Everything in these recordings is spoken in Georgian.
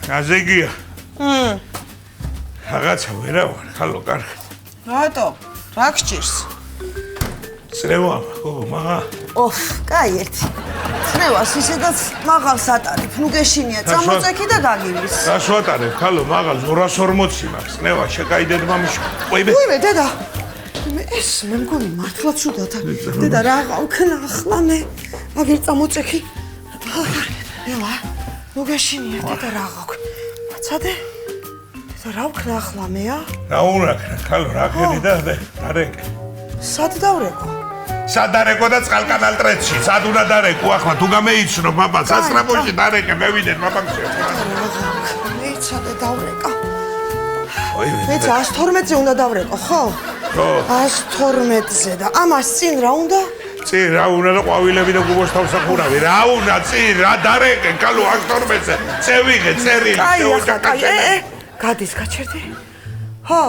აზეგია. რაღაცა ვერა ვარ, ხალო კარგად. რატო? რა გჭირს? წრევა, გოგო, მაღა. ოჰ, კაი ერთი. წრევას ისედაც მაღალს ატარებ, ნუ გეშინია, წამოწექი და გაგივლის. რას ვატარებ, ხალო, მაღალს 240 მაქვს, წრევა, შეკაიდეთ მამიშო. ყויბე. ყויბე, დედა. ეს მე მგონი მართლა ცუდად. დედა რა ვქნა ახლა მე? აგერ წამოწექი. ელა, ნუ გეშინია, დედა რა გაქვს? მაცადე? დედა რა ვქნა ახლა მეა? რა უნდა ქნა, ხალო, რა ხედი და დარეკე. სად დავრეკო? სად დარეკო და წყალკანალტრეთში, სად უნდა დარეკო ახლა, თუ გამეიცნო ბაბა, სასტრაფოში დარეკე, მე ვიდენ ბაბაკში. მეიცადე დავრეკა. ყויბე. მე 112-ზე უნდა დავრეკო, ხო? ხო. 112-ზე და ამას წინ რა უნდა? წინ რა უნდა და ყვავილები და გუბოს თავსახურავი, რა უნდა წინ, რა დარეკე, კალო 112-ზე, წევიღე, წერილი, კაი, გადის გაჩერდი? ხო.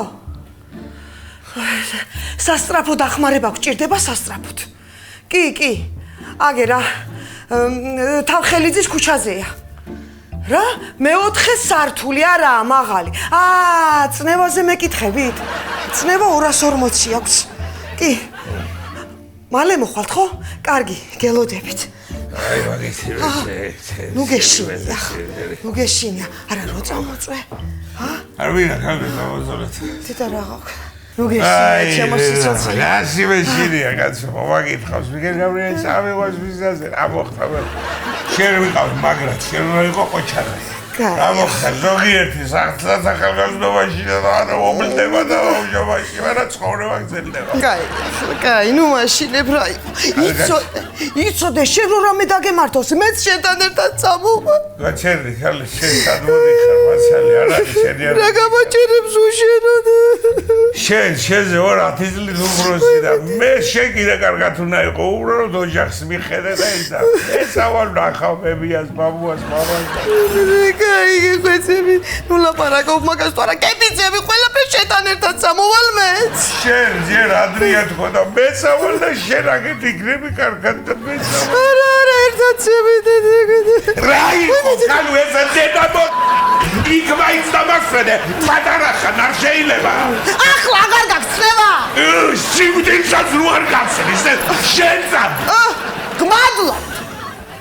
სასტრაფო დახმარება გჭირდება სასტრაფოდ. კი. აგერა თავხელიძის ქუჩაზეა. რა? მეოთხე სართული არაა მაღალი. წნევაზე მეკითხებით? წნევა 240 აქვს. კი. მალე მოხვალთ ხო? კარგი, გელოდებით. აი მაგითი ნუ გეშინია. არა რო წამოწვე. არ ვინა ხალხი დავაზოლეთ. დედა რა გაქვს? ნუ გეშინია, შემოსიცოცხლე. რაში მეშინია კაცო, მომაკითხავს, მიგერ გაბრიელი წავიღოს ვიზაზე, რა მოხდა? შენ ვიყავ მაგრად, შენ რა იყო ყოჩარა. რა მოხდა? ზოგიერთი სახალხმობაში და არა მომლდება და უშოვაში, მაგრამ ცხოვრება გრძელდება. კაი, ნუ მაშინებ რა. იცოდე, შენ რო რამე დაგემართოს, მეც შენთან ერთად წამოვა. გაჩერდი, ხალხი, შენ სადმოდიხარ, მაცალი, არ არის შენი არ. რა გამოჩერებს უშენოდ? შენზე 2 წლის უფროსი და მე შენ კიდე კარგად უნდა იყო, უბრალოდ ოჯახს მიხედე და ის და ეს ავალ ნახავ მებიას, ბაბუას, მამას. კაი, გეხვეწები, ნუ ლაპარაკობ მაგას თუ არა, კეპიცები, ყველაფერს შენთან ერთად წამოვალ მეც. შენ ჯერ ადრია თქო და მეც ავალ და შენ აგეთ იქნები კარგად და მეც ავალ. არა, ერთად შევიდეთ. რა იყო, კანუ ეს დედა მო იქ მაინც დამახსენე, პატარა ხან არ შეიძლება. ახლა აღარ გაგცნევა? სიმდენსაც რო არ გახსნის, შენსაც. გმადლობთ.